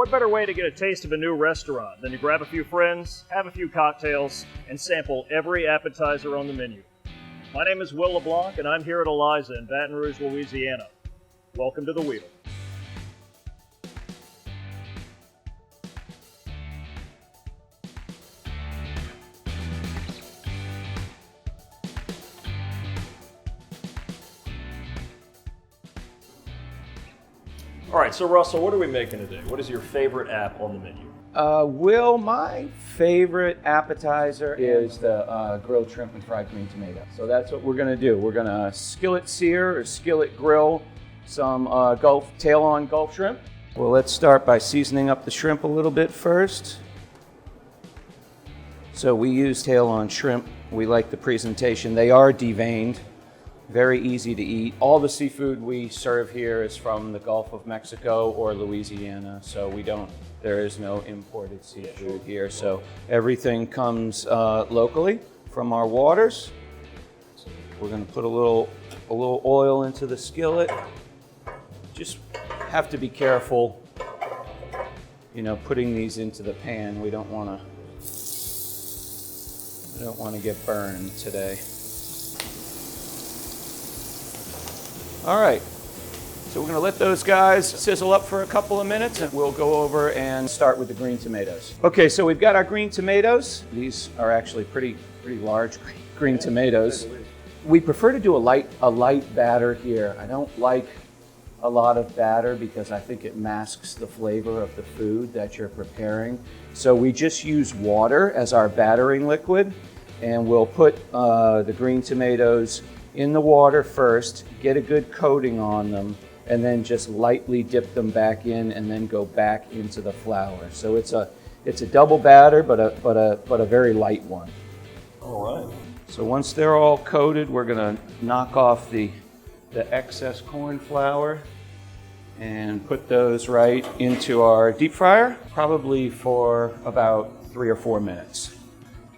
What better way to get a taste of a new restaurant than to grab a few friends, have a few cocktails, and sample every appetizer on the menu? My name is Will LeBlanc, and I'm here at Eliza in Baton Rouge, Louisiana. Welcome to the wheel. All right, so Russell, what are we making today? What is your favorite app on the menu? Will, my favorite appetizer is the grilled shrimp and fried green tomato. So that's what we're gonna do. We're gonna skillet sear or skillet grill some tail-on Gulf shrimp. Well, let's start by seasoning up the shrimp a little bit first. So we use tail-on shrimp. We like the presentation. They are deveined. Very easy to eat. All the seafood we serve here is from the Gulf of Mexico or Louisiana, so there is no imported seafood here. So everything comes locally from our waters. We're gonna put a little oil into the skillet. Just have to be careful, putting these into the pan. We don't wanna get burned today. All right, so we're gonna let those guys sizzle up for a couple of minutes and we'll go over and start with the green tomatoes. Okay, so we've got our green tomatoes. These are actually pretty large green tomatoes. We prefer to do a light batter here. I don't like a lot of batter because I think it masks the flavor of the food that you're preparing. So we just use water as our battering liquid, and we'll put the green tomatoes in the water first, get a good coating on them, and then just lightly dip them back in and then go back into the flour. So it's a double batter, but a very light one. All right. So once they're all coated, we're gonna knock off the excess corn flour and put those right into our deep fryer, probably for about 3 or 4 minutes.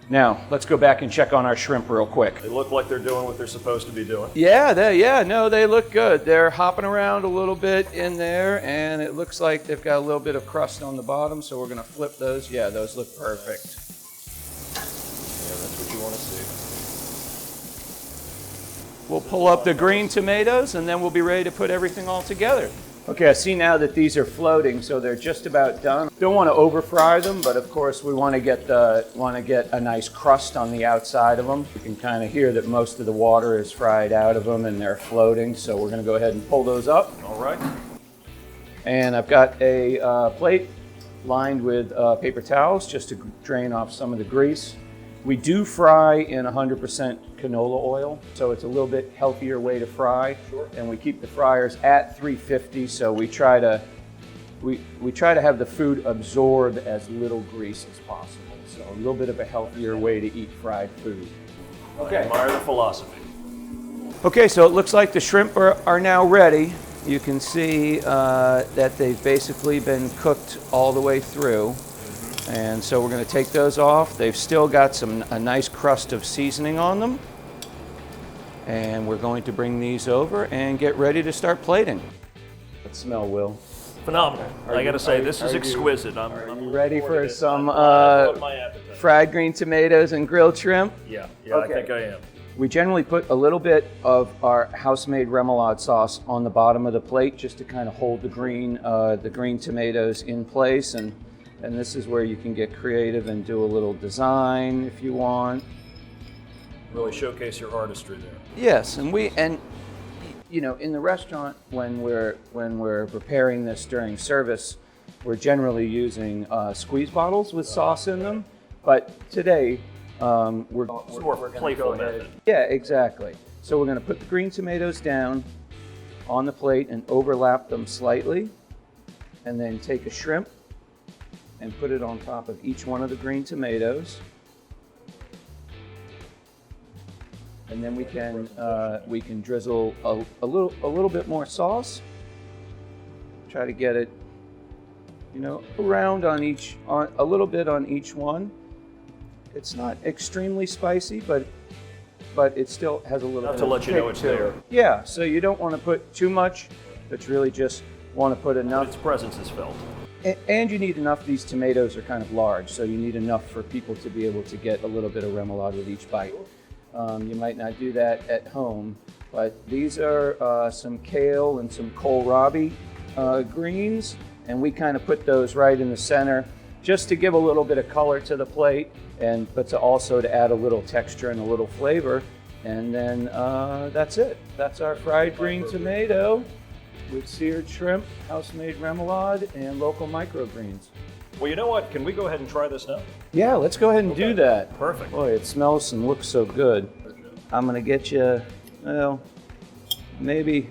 Now, let's go back and check on our shrimp real quick. They look like they're doing what they're supposed to be doing. Yeah, they look good. They're hopping around a little bit in there, and it looks like they've got a little bit of crust on the bottom, so we're gonna flip those. Yeah, those look perfect. Yeah, that's what you want to see. We'll pull up the green tomatoes, and then we'll be ready to put everything all together. Okay, I see now that these are floating, so they're just about done. Don't want to over fry them, but of course we want to get a nice crust on the outside of them. You can kind of hear that most of the water is fried out of them and they're floating, so we're going to go ahead and pull those up. All right. And I've got a plate lined with paper towels just to drain off some of the grease. We do fry in 100% canola oil, so it's a little bit healthier way to fry. Sure. And we keep the fryers at 350, so we try to have the food absorb as little grease as possible. So a little bit of a healthier way to eat fried food. Okay. I admire the philosophy. Okay, so it looks like the shrimp are now ready. You can see that they've basically been cooked all the way through. And so we're going to take those off. They've still got a nice crust of seasoning on them. And we're going to bring these over and get ready to start plating. Let's smell, Will. Phenomenal. I got to say, this is exquisite. Are you ready for some fried green tomatoes and grilled shrimp? Yeah, Okay. I think I am. We generally put a little bit of our house-made remoulade sauce on the bottom of the plate just to kind of hold the green tomatoes in place. And this is where you can get creative and do a little design if you want. Really showcase your artistry there. Yes, and in the restaurant when we're preparing this during service, we're generally using squeeze bottles with sauce in them. But today we're more playful method. Yeah, exactly. So we're going to put the green tomatoes down on the plate and overlap them slightly, and then take a shrimp and put it on top of each one of the green tomatoes. And then we can drizzle a little bit more sauce. Try to get it, around a little bit on each one. It's not extremely spicy, but it still has a little Enough bit to of let you know it's kick to there. it. Yeah, so you don't want to put too much, but you really just want to put enough. Its presence is felt. And you need enough. These tomatoes are kind of large, so you need enough for people to be able to get a little bit of remoulade with each bite. You might not do that at home, but these are some kale and some kohlrabi greens, and we kind of put those right in the center just to give a little bit of color to the plate, but to also to add a little texture and a little flavor. And then that's it. That's our fried green tomato with seared shrimp, house-made remoulade, and local microgreens. Well, you know what? Can we go ahead and try this now? Yeah, let's go ahead and do that. Perfect. Boy, it smells and looks so good. I'm gonna get you, well, maybe.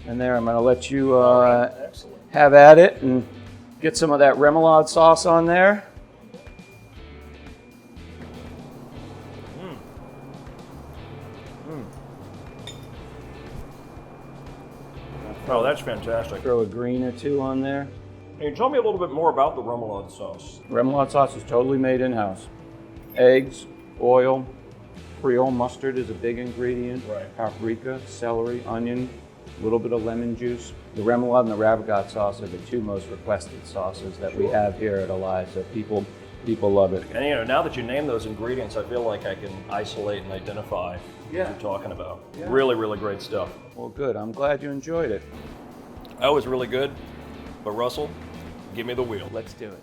And there, I'm gonna let you have at it and get some of that remoulade sauce on there. Oh, that's fantastic. Throw a green or two on there. Can you tell me a little bit more about the remoulade sauce? Remoulade sauce is totally made in-house. Eggs, oil, Creole mustard is a big ingredient. Right. Paprika, celery, onion, a little bit of lemon juice. The remoulade and the ravigotte sauce are the two most requested sauces that we have here at Eliza. People love it. And you know, now that you name those ingredients, I feel like I can isolate and identify what you're talking about. Yeah. Really, really great stuff. Well, good. I'm glad you enjoyed it. That was really good. But Russell, give me the wheel. Let's do it.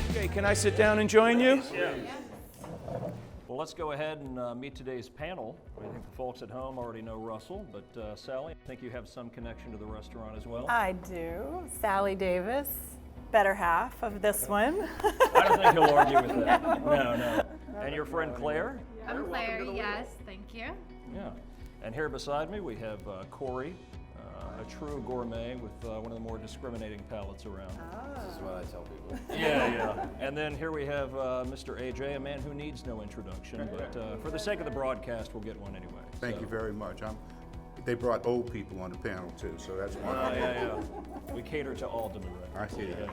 Okay, can I sit down and join you? Yeah. Well, let's go ahead and meet today's panel. I think the folks at home already know Russell, but Sally, I think you have some connection to the restaurant as well. I do. Sally Davis, better half of this one. I don't think he'll argue with that. No. And your friend Claire? I'm Claire, yes, thank you. Yeah. And here beside me we have Corey, a true gourmet with one of the more discriminating palates around. This is what I tell people. Yeah. And then here we have Mr. AJ, a man who needs no introduction, but for the sake of the broadcast, we'll get one anyway. Thank you very much. They brought old people on the panel too, so that's wonderful. Yeah. We cater to all demographics. I see that.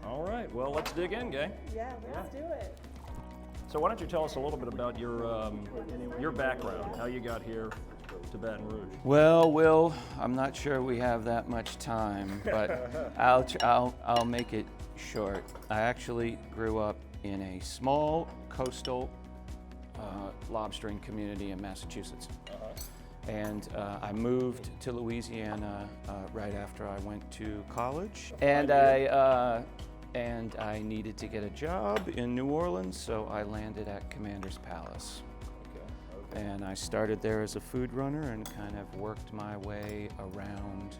All right, well, let's dig in, gang. Yeah, let's do it. So why don't you tell us a little bit about your background, how you got here to Baton Rouge? Well, Will, I'm not sure we have that much time, but I'll make it short. I actually grew up in a small coastal lobstering community in Massachusetts. And I moved to Louisiana right after I went to college. And I needed to get a job in New Orleans, so I landed at Commander's Palace. And I started there as a food runner and kind of worked my way around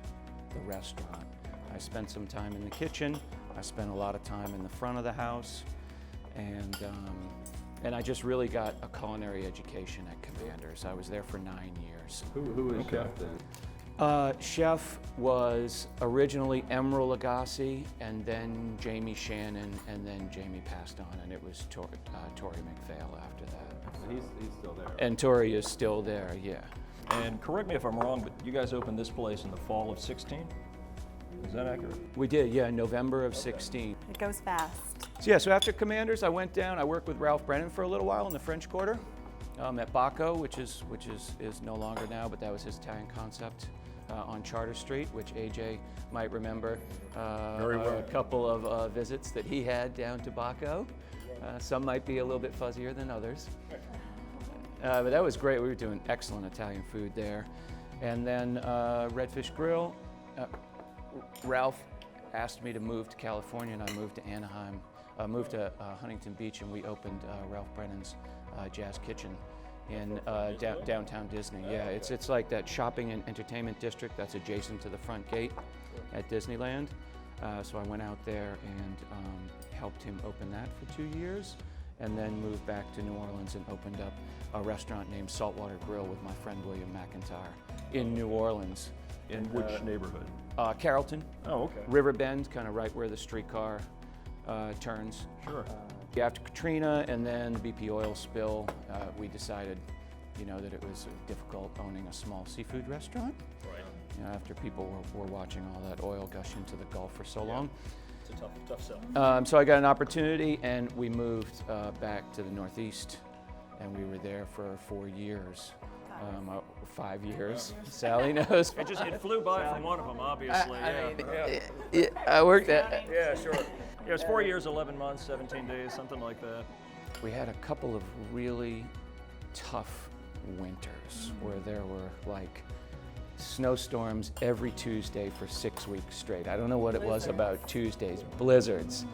the restaurant. I spent some time in the kitchen. I spent a lot of time in the front of the house. And I just really got a culinary education at Commander's. I was there for 9 years. Who is chef then? Chef was originally Emeril Lagasse, and then Jamie Shannon, and then Jamie passed on, and it was Tori McPhail after that. He's still there. And Tori is still there, yeah. And correct me if I'm wrong, but you guys opened this place in the fall of 16? Is that accurate? We did, yeah, November of 16. It goes fast. So after Commander's, I went down. I worked with Ralph Brennan for a little while in the French Quarter at Bacco, which is no longer now, but that was his Italian concept on Charter Street, which AJ might remember. Very well. A couple of visits that he had down to Bacco. Some might be a little bit fuzzier than others. But that was great. We were doing excellent Italian food there. And then Redfish Grill. Ralph asked me to move to California, and I moved to Anaheim. Moved to Huntington Beach, and we opened Ralph Brennan's Jazz Kitchen in downtown Disney. Yeah, it's like that shopping and entertainment district that's adjacent to the front gate at Disneyland. So I went out there and helped him open that for 2 years, and then moved back to New Orleans and opened up a restaurant named Saltwater Grill with my friend William McIntyre in New Orleans. In which neighborhood? Carrollton. Oh, okay. River Bend, kind of right where the streetcar turns. Sure. After Katrina and then the BP oil spill, we decided, that it was difficult owning a small seafood restaurant. Right. After people were watching all that oil gush into the Gulf for so long. It's a tough sell. So I got an opportunity, and we moved back to the Northeast, and we were there for 4 years. 5 years. Sally knows. It flew by from one of them, obviously. I worked at. Yeah, sure. Yeah, it was 4 years, 11 months, 17 days, something like that. We had a couple of really tough winters where there were like snowstorms every Tuesday for 6 weeks straight. I don't know what it was about Tuesdays. Blizzards.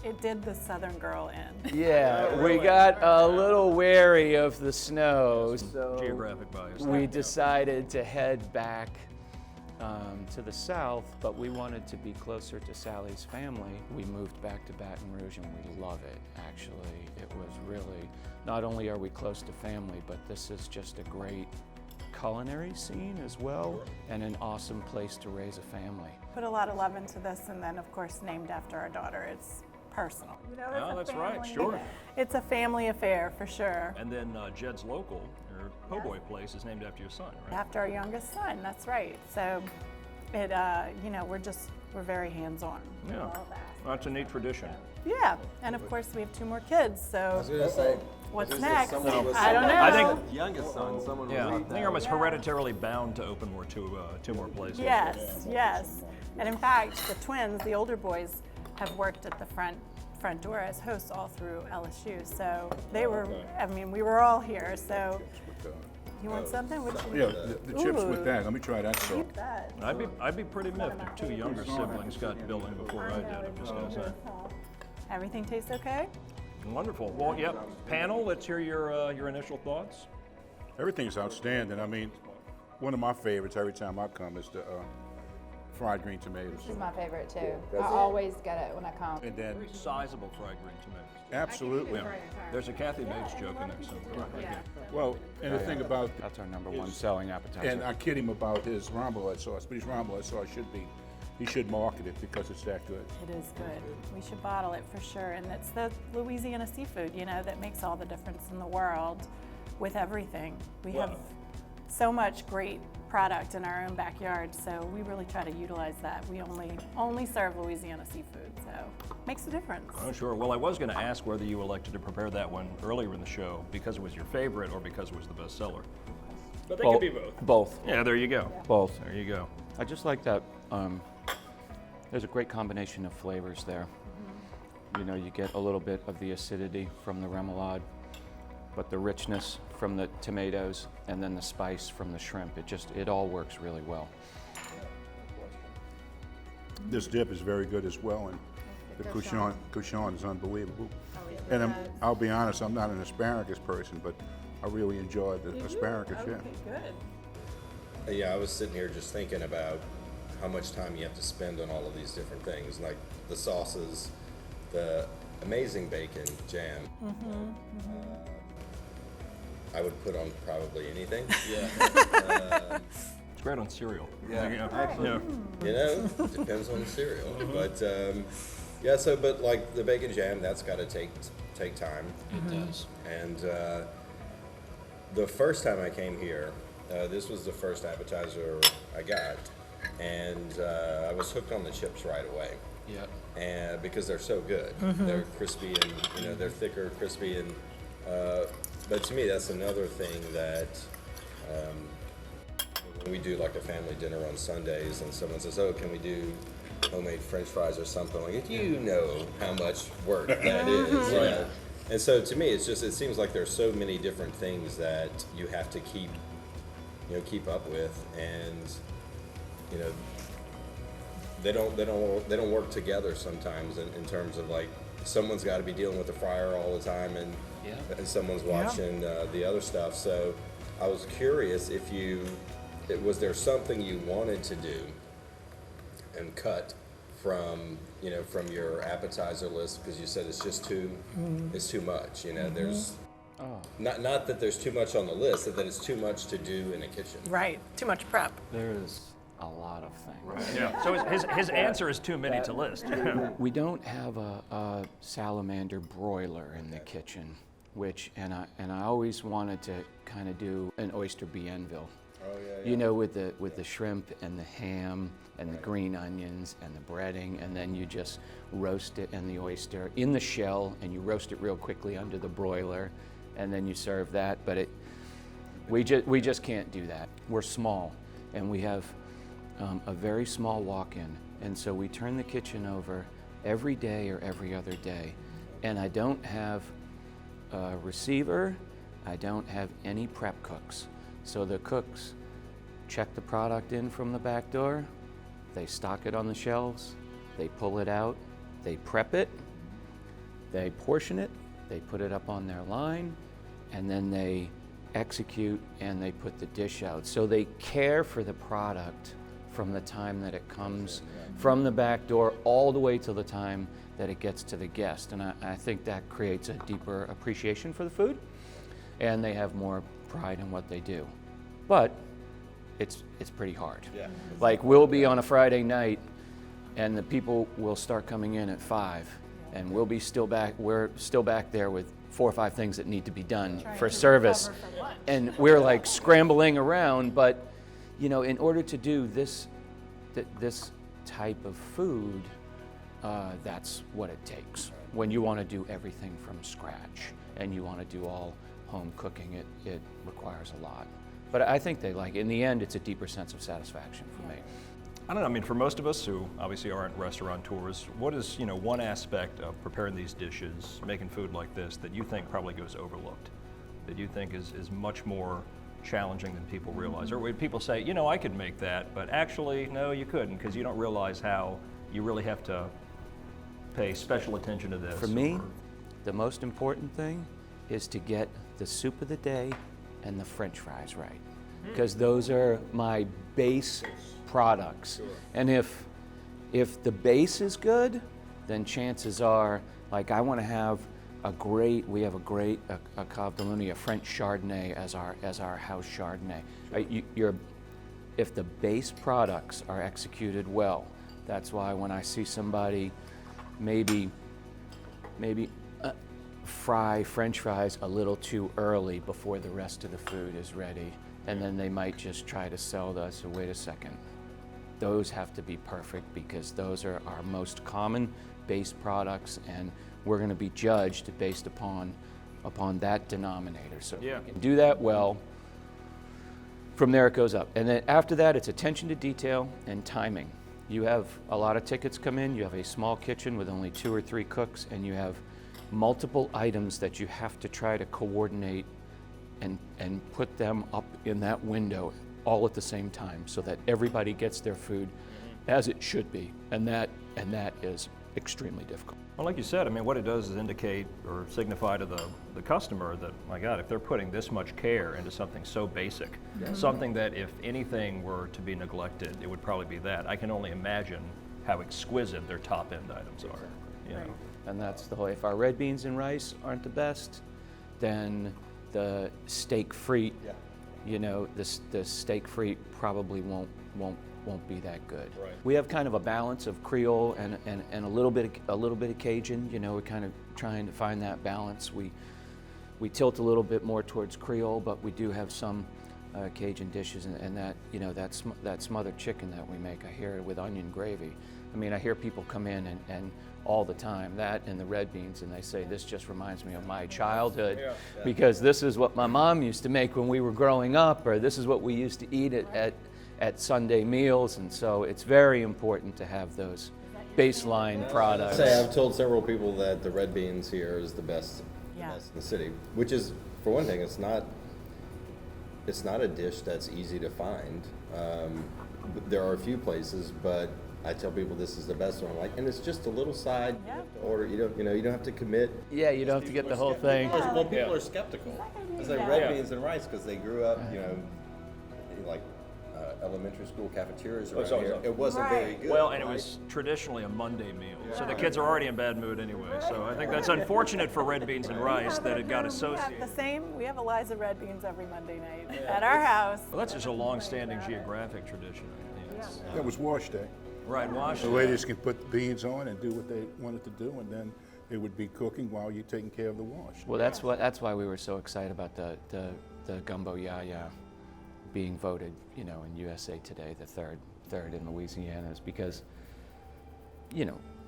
It did the Southern girl in. Yeah, we got a little wary of the snow, so geographic bias. we decided to head back to the south, but we wanted to be closer to Sally's family. We moved back to Baton Rouge, and we love it, actually. It was really, not only are we close to family, but this is just a great culinary scene as well, and an awesome place to raise a family. Put a lot of love into this, and then of course named after our daughter. It's personal. Oh, that's right, sure. It's a family affair for sure. And then Jed's local, or Po' Boy place, is named after your son, right? After our youngest son, that's right. So it, we're very hands-on. Yeah, that's a neat tradition. Yeah, and of course we have 2 more kids. So I was gonna say, what's next? someone was I don't know. I think, youngest son, someone was yeah, I right think I'm hereditarily bound to open two more places. Yes. And in fact, the twins, the older boys, have worked at the front door as hosts all through LSU. So they were, we were all here. So you want something? Yeah, the chips with that. Let me try that sauce. Keep that. I'd be pretty miffed if 2 younger siblings got billing before I did, I'm just gonna say. Everything tastes okay? Wonderful. Well, yep. Panel, let's hear your initial thoughts. Everything's outstanding. I mean, one of my favorites every time I come is the fried green tomatoes. This is my favorite too. I always get it when I come. And then, Sizable fried green tomatoes. absolutely. Yeah. There's a Kathy Bates joke in there somewhere. Yeah. Well, and the thing about, That's our #1 selling appetizer. and I kid him about his ramblette sauce, but his ramblette sauce he should market it because it's that good. It is good. We should bottle it for sure. And it's the Louisiana seafood, that makes all the difference in the world with everything. We have so much great product in our own backyard, so we really try to utilize that. We only serve Louisiana seafood, so it makes a difference. Oh, sure. Well, I was going to ask whether you elected to prepare that one earlier in the show because it was your favorite or because it was the best seller. But they could be both. Both. Yeah, there you go. Both. There you go. I just like that. There's a great combination of flavors there. You get a little bit of the acidity from the remoulade, but the richness from the tomatoes and then the spice from the shrimp. It all works really well. This dip is very good as well, and the couchon is unbelievable. And I'll be honest, I'm not an asparagus person, but I really enjoy the asparagus. Yeah. Good. Yeah, I was sitting here just thinking about how much time you have to spend on all of these different things, like the sauces, the amazing bacon jam. I would put on probably anything. Yeah. It's great on cereal. Yeah. Yeah. Depends on the cereal. But but like the bacon jam, that's got to take time. It does. And the first time I came here, this was the first appetizer I got, and I was hooked on the chips right away. Yeah. And because they're so good, they're crispy and they're thicker, crispy, and but to me that's another thing that when we do like a family dinner on Sundays and someone says, "Oh, can we do homemade French fries or something like it?" You know how much work that is. Right. And so to me, it seems like there's so many different things that you have to keep up with, and they don't work together sometimes in terms of like someone's got to be dealing with the fryer all the time and someone's watching the other stuff. So I was curious was there something you wanted to do and cut from your appetizer list, because you said it's just it's too much. There's not that there's too much on the list, that it's too much to do in a kitchen. Right. Too much prep. There's a lot of things. Yeah. So his answer is too many to list. We don't have a salamander broiler in the kitchen, and I always wanted to kind of do an oyster bienville. Oh, yeah. You know, with the shrimp and the ham and the green onions and the breading, and then you just roast it and the oyster in the shell, and you roast it real quickly under the broiler, and then you serve that. But we just can't do that. We're small, and we have a very small walk-in, and so we turn the kitchen over every day or every other day, and I don't have a receiver. I don't have any prep cooks. So the cooks check the product in from the back door, they stock it on the shelves, they pull it out, they prep it, they portion it, they put it up on their line, and then they execute and they put the dish out. So they care for the product from the time that it comes from the back door all the way till the time that it gets to the guest. And I think that creates a deeper appreciation for the food, and they have more pride in what they do. But it's pretty hard. Yeah. Like, we'll be on a Friday night and the people will start coming in at 5, and we're still back there with 4 or 5 things that need to be done for service. And we're like scrambling around, but you know, in order to do this type of food, that's what it takes. When you want to do everything from scratch and you want to do all home cooking, it requires a lot. But I think they like it. In the end, it's a deeper sense of satisfaction for me. I don't know, I mean, for most of us who obviously aren't restaurateurs, what is, one aspect of preparing these dishes, making food like this, that you think probably goes overlooked, that you think is much more challenging than people realize? Or when people say, I could make that, but actually, no, you couldn't, because you don't realize how you really have to pay special attention to this. For me, the most important thing is to get the soup of the day and the French fries right, because those are my base products. Sure. And if the base is good, then chances are, like, I want to have we have a great Cave de Lune, a French Chardonnay as our house Chardonnay. If the base products are executed well, that's why when I see somebody maybe fry French fries a little too early before the rest of the food is ready, and then they might just try to sell to us, so wait a second. Those have to be perfect, because those are our most common base products, and we're going to be judged based upon that denominator. So if we can do that well, from there it goes up. And then after that, it's attention to detail and timing. You have a lot of tickets come in, you have a small kitchen with only 2 or 3 cooks, and you have multiple items that you have to try to coordinate and put them up in that window all at the same time, so that everybody gets their food as it should be, and that is extremely difficult. Well, like you said, I mean, what it does is indicate or signify to the customer that, my God, if they're putting this much care into something so basic, something that if anything were to be neglected, it would probably be that. I can only imagine how exquisite their top-end items are. Right. And that's the whole, if our red beans and rice aren't the best, then the steak frite, the steak frite probably won't be that good. Right. We have kind of a balance of Creole and a little bit of Cajun. We're kind of trying to find that balance. We tilt a little bit more towards Creole, but we do have some Cajun dishes, and that smothered chicken that we make, I hear it with onion gravy. I mean, I hear people come in and all the time, that and the red beans, and they say, this just reminds me of my childhood, because this is what my mom used to make when we were growing up, or this is what we used to eat at Sunday meals. And so it's very important to have those baseline products. I've told several people that the red beans here is the best in the city, which is, for one thing, it's not a dish that's easy to find. There are a few places, but I tell people this is the best one. And it's just a little side you have to order. You don't have to commit. Yeah, you don't have to get the whole thing. Well, people are skeptical. It's like red beans and rice, because they grew up, like elementary school cafeterias around here. It wasn't very good. Well, and it was traditionally a Monday meal, so the kids are already in bad mood anyway. So I think that's unfortunate for red beans and rice that it got associated. We have Eliza red beans every Monday night at our house. Well, that's just a long-standing geographic tradition. That was wash day. Right, wash. The ladies can put the beans on and do what they wanted to do, and then it would be cooking while you're taking care of the wash. Well, that's why we were so excited about the gumbo yaya being voted, in USA Today, the third in Louisiana, is because,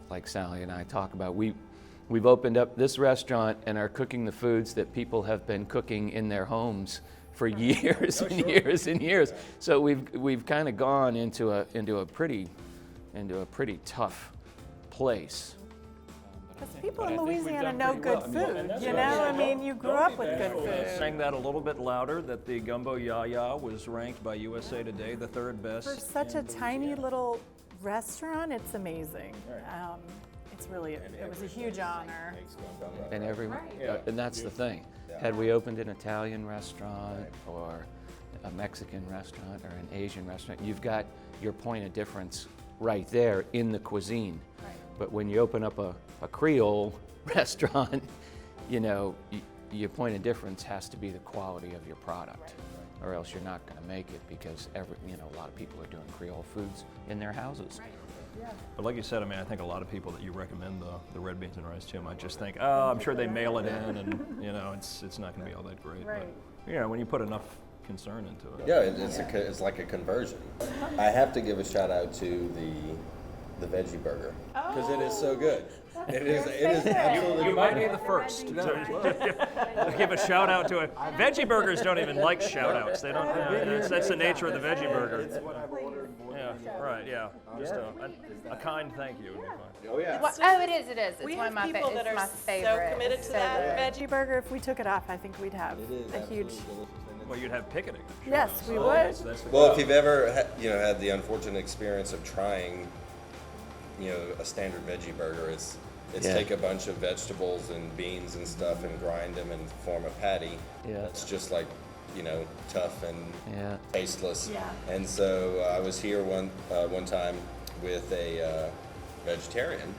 like Sally and I talk about, we've opened up this restaurant and are cooking the foods that people have been cooking in their homes for years and years and years. So we've kind of gone into a pretty tough place. Because people in Louisiana know good food, you grew up with good food. Sang that a little bit louder, that the gumbo yaya was ranked by USA Today the third best. For such a tiny little restaurant, it's amazing. It was a huge honor. And and that's the thing. Had we opened an Italian restaurant or a Mexican restaurant or an Asian restaurant, you've got your point of difference right there in the cuisine. Right. But when you open up a Creole restaurant, your point of difference has to be the quality of your product, or else you're not going to make it, because a lot of people are doing Creole foods in their houses. But like you said, I think a lot of people that you recommend the red beans and rice to might just think, I'm sure they mail it in, and it's not going to be all that great. Right. But when you put enough concern into it. Yeah, it's like a conversion. I have to give a shout out to the veggie burger, because it is so good. It is absolutely. You might be the first to give a shout out to it. Veggie burgers don't even like shout outs. They don't. That's the nature of the veggie burger. Yeah, right. Yeah, just a kind thank you would be fine. Oh yeah. Well, it is. It's We one have of my people favorite. that are my so favorite. committed to So that good. veggie burger. If we took it off, I think we'd have a huge. Well, you'd have picketing. Yes, we would. That's the Well, if you've ever had the unfortunate experience of trying, a standard veggie burger, it's take a bunch of vegetables and beans and stuff and grind them and form a patty. Yeah. It's just like, tough and tasteless. Yeah. And so I was here one time with a vegetarian,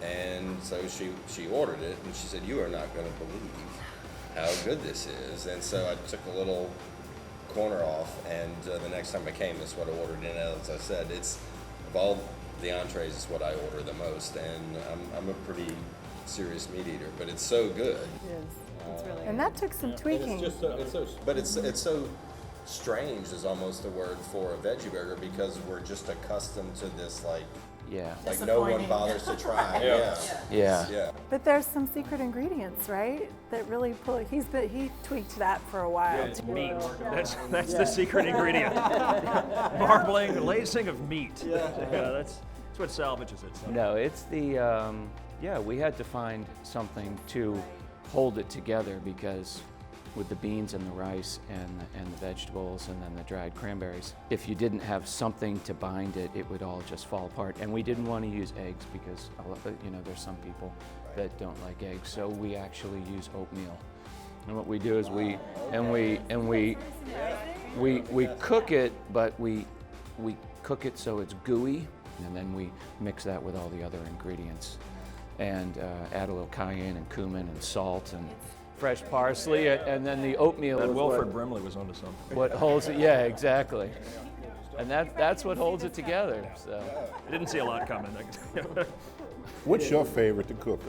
and so she ordered it, and she said, "You are not going to believe how good this is." And so I took a little corner off, and the next time I came, that's what I ordered. And as I said, it's of all the entrees, is what I order the most, and I'm a pretty serious meat eater, but it's so good. It is. It's really. And that took some tweaking. It's so strange is almost a word for a veggie burger, because we're just accustomed to this like no one bothers to try. Yeah. But there's some secret ingredients, right? That really pull. He tweaked that for a while. It's meat. That's the secret ingredient. Marbling, lacing of meat. That's what salvages it. No, it's the we had to find something to hold it together, because with the beans and the rice and the vegetables and then the dried cranberries, if you didn't have something to bind it, it would all just fall apart. And we didn't want to use eggs, because there's some people that don't like eggs, so we actually use oatmeal. And what we do is we cook it, but we cook it so it's gooey, and then we mix that with all the other ingredients, and add a little cayenne and cumin and salt and fresh parsley, and then the oatmeal. That is Wilford Brimley was onto something. what holds it. Yeah, exactly. And that's what holds it together. So I didn't see a lot coming. What's your favorite to cook?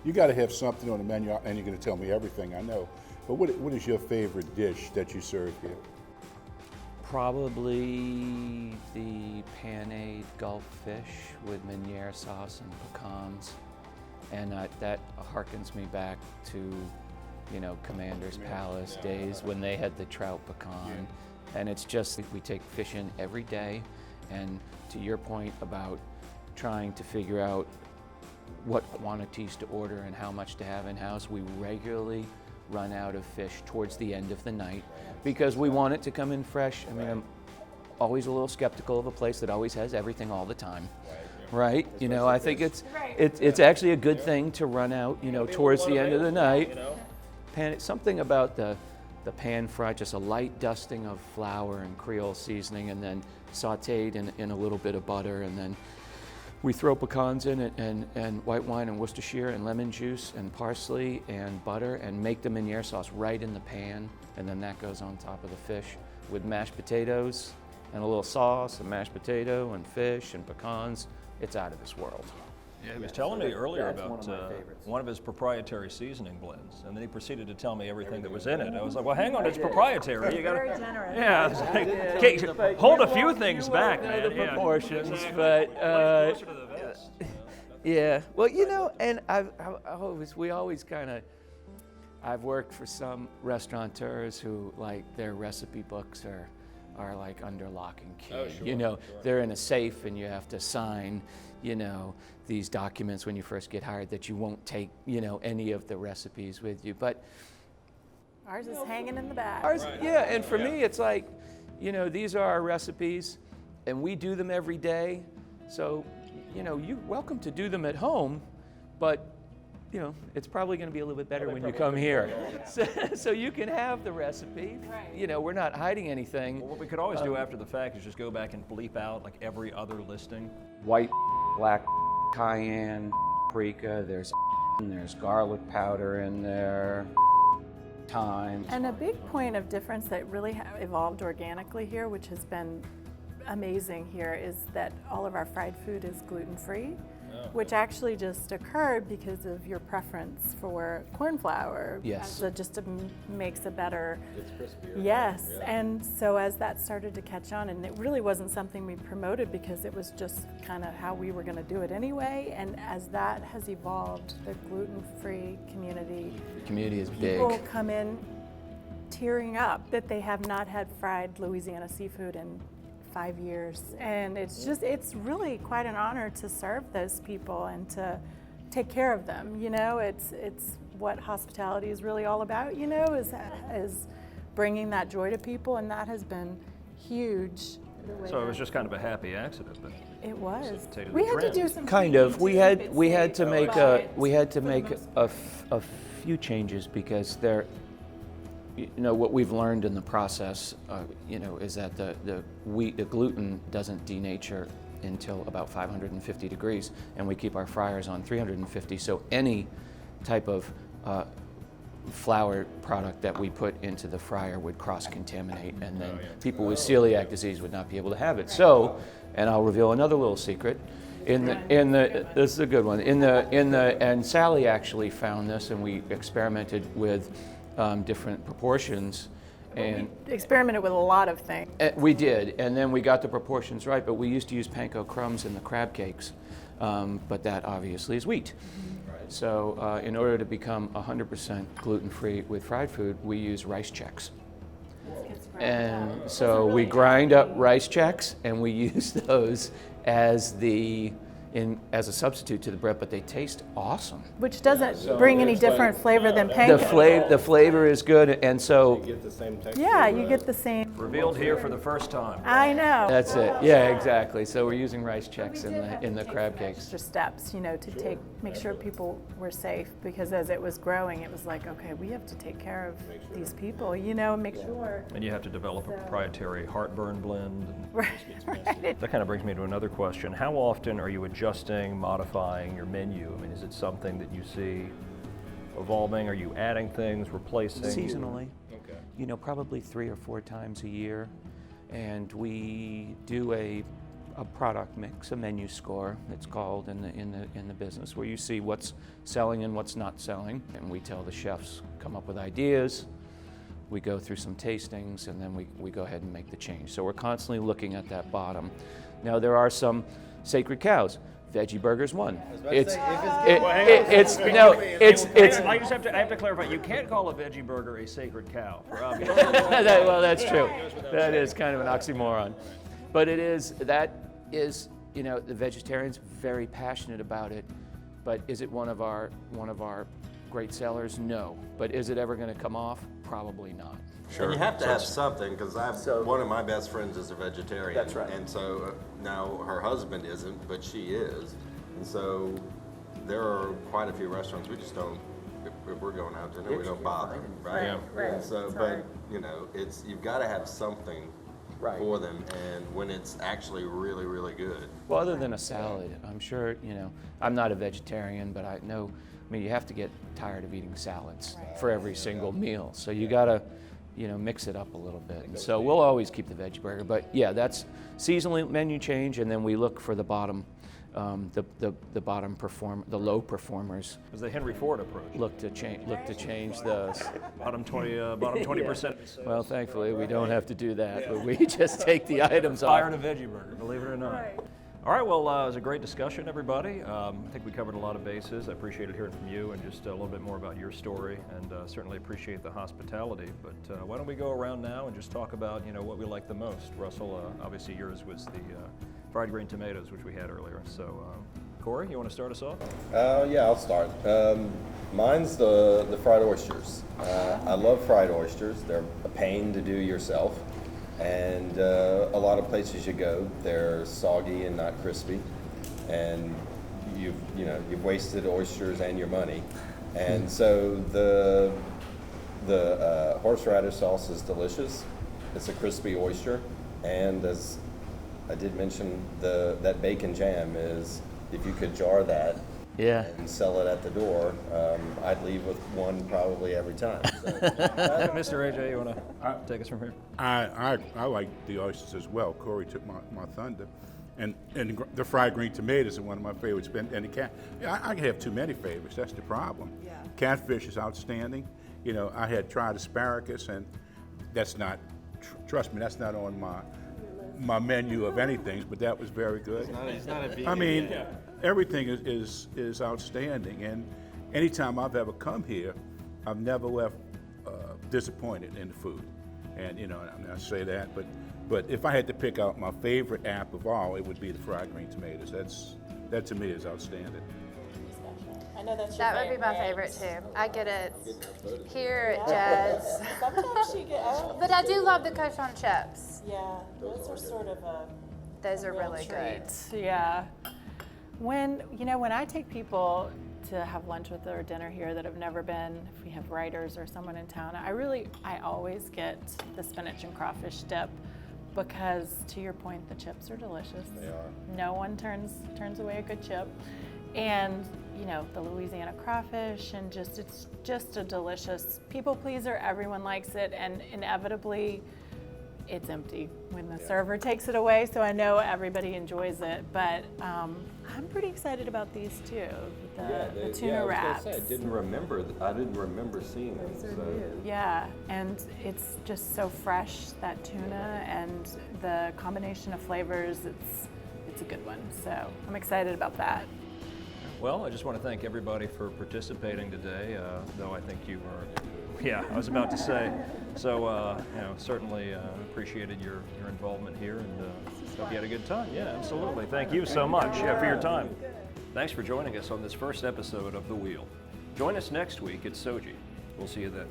You got to have something on the menu, and you're going to tell me everything, I know. But what is your favorite dish that you serve here? probably the panade Gulf fish with Meuniere sauce and pecans. And that harkens me back to, Commander's Palace days when they had the trout pecan. And it's just that we take fish in every day. And to your point about trying to figure out what quantities to order and how much to have in-house, we regularly run out of fish towards the end of the night because we want it to come in fresh. I'm always a little skeptical of a place that always has everything all the time. Right? I think it's actually a good thing to run out, towards the end of the night. Something about the pan fry, just a light dusting of flour and Creole seasoning, and then sauteed in a little bit of butter, and then we throw pecans in it, and white wine and Worcestershire and lemon juice and parsley and butter, and make the Meuniere sauce right in the pan, and then that goes on top of the fish with mashed potatoes and a little sauce and mashed potato and fish and pecans. It's out of this world. Yeah, he was telling me earlier that's about one of my favorites. one of his proprietary seasoning blends, and then he proceeded to tell me everything that was in it. I was like, well, hang on, it's proprietary. You got Very generous. Yeah, it's like, okay, hold a few things back, man. The Yeah. proportions, Exactly. but Closer to the vest. yeah. Well, you know, and we always kind of. I've worked for some restaurateurs who like their recipe books are like under lock and key. Oh, sure, you know, sure. they're in a safe and you have to sign, you know, these documents when you first get hired that you won't take, you know, any of the recipes with you. But Ours is hanging in the back. ours, yeah, and for me it's like, you know, these are our recipes and we do them every day. So, you know, you're welcome to do them at home, but you know, it's probably going to be a little bit better when you come here. So you can have the recipe. Right. You know, we're not hiding anything. Well, what we could always do after the fact is just go back and bleep out like every other listing. White, black, cayenne, paprika, there's garlic powder in there, thyme. And a big point of difference that really evolved organically here, which has been amazing here, is that all of our fried food is gluten-free, which actually just occurred because of your preference for corn flour. Yes. So just makes a better. It's crispier. Yes, and so as that started to catch on, and it really wasn't something we promoted because it was just kind of how we were going to do it anyway, and as that has evolved, the gluten-free community, The community is big. people come in tearing up that they have not had fried Louisiana seafood in 5 years, and it's really quite an honor to serve those people and to take care of them. You know, it's what hospitality is really all about. You know, is bringing that joy to people, and that has been huge. So it was just kind of a happy accident, but It was. Necessitated We the had to trend. do some Kind of. We had to make but a few changes because there. You know, what we've learned in the process, you know, is that the gluten doesn't denature until about 550 degrees, and we keep our fryers on 350. So any type of flour product that we put into the fryer would cross-contaminate, and then people with celiac disease would not be able to have it. So, and I'll reveal another little secret. This is a good one. And Sally actually found this, and we experimented with different proportions, and experimented with a lot of things. we did, and then we got the proportions right. But we used to use panko crumbs in the crab cakes, but that obviously is wheat. So in order to become 100% gluten-free with fried food, we use rice checks. And so we grind up rice checks, and we use those as as a substitute to the bread, but they taste awesome. Which doesn't bring any different flavor than panko. The flavor is good, and so You get the same texture. Yeah, you get the same. revealed here for the first time. I know. that's it. Yeah, exactly. So we're using rice checks in the crab cakes. Extra steps, you know, to make sure people were safe, because as it was growing, it was like, okay, we have to take care of these people, you know, make sure. And you have to develop a proprietary heartburn blend. Right, right. That kind of brings me to another question. How often are you adjusting, modifying your menu? I mean, is it something that you see evolving? Are you adding things, replacing? Seasonally. Okay. You know, probably 3 or 4 times a year, and we do a product mix, a menu score, it's called in the business, where you see what's selling and what's not selling, and we tell the chefs come up with ideas. We go through some tastings, and then we go ahead and make the change. So we're constantly looking at that bottom. Now there are some sacred cows. Veggie burger's one. I just have to clarify. You can't call a veggie burger a sacred cow, for obvious reasons. Well, that's true. That is kind of an oxymoron. But that is, you know, the vegetarians very passionate about it. But is it one of our great sellers? No. But is it ever going to come off? Probably not. And you have to have something, because one of my best friends is a vegetarian. That's right. And so now her husband isn't, but she is. And so there are quite a few restaurants we just don't, if we're going out to dinner, we don't bother, right? Yeah. Right. And so, but you know, you've got to have something Right. for them, and when it's actually really, really good. Well, other than a salad, I'm sure, you know, I'm not a vegetarian, but I know, I mean, you have to get tired of eating salads for every single meal. So you gotta mix it up a little bit. And so we'll always keep the veggie burger, but yeah, that's seasonal menu change, and then we look for the bottom, the low performers. It was the Henry Ford approach. Look to change the Bottom 20%. Well, thankfully we don't have to do that, but we just take the items off. Fire in a veggie burger, believe it or not. Right. All right, well, it was a great discussion, everybody. I think we covered a lot of bases. I appreciated hearing from you and just a little bit more about your story, and certainly appreciate the hospitality. But why don't we go around now and just talk about, what we like the most? Russell, obviously yours was the fried green tomatoes, which we had earlier. So, Corey, you want to start us off? Yeah, I'll start. Mine's the fried oysters. I love fried oysters. They're a pain to do yourself. And a lot of places you go, they're soggy and not crispy, and you've wasted oysters and your money. And so the horseradish sauce is delicious. It's a crispy oyster, and as I did mention, that bacon jam is, if you could jar that. Yeah. And sell it at the door, I'd leave with one probably every time. So, Mr. AJ, you want to take us from here? I like the oysters as well. Corey took my thunder. And the fried green tomatoes are one of my favorites. And I have too many favorites. That's the problem. Yeah. Catfish is outstanding. I had tried asparagus, and that's not, trust me, that's not on my menu of anything, but that was very good. It's not a vegan. Everything is outstanding, and anytime I've ever come here, I've never left disappointed in the food. And I say that, but if I had to pick out my favorite app of all, it would be the fried green tomatoes. That to me is outstanding. I know that's your That would be my favorite too. I get it here at Jed's. Sometimes you get. But I do love the cochon chips. Yeah, those are sort of a. Those are really good. Yeah. When I take people to have lunch with or dinner here that have never been, if we have writers or someone in town, I always get the spinach and crawfish dip, because to your point, the chips are delicious. They are. No one turns away a good chip. And the Louisiana crawfish, and it's just a delicious people pleaser. Everyone likes it, and inevitably it's empty when the server takes it away, so I know everybody enjoys it. But I'm pretty excited about these too, the tuna wraps. I didn't remember seeing them. Yeah, and it's just so fresh, that tuna, and the combination of flavors. It's a good one. So I'm excited about that. Well, I just want to thank everybody for participating today, though I think you were, I was about to say. So, certainly appreciated your involvement here, and hope you had a good time. Yeah, absolutely. Thank you so much for your time. Thanks for joining us on this first episode of The Wheel. Join us next week at Soji. We'll see you then.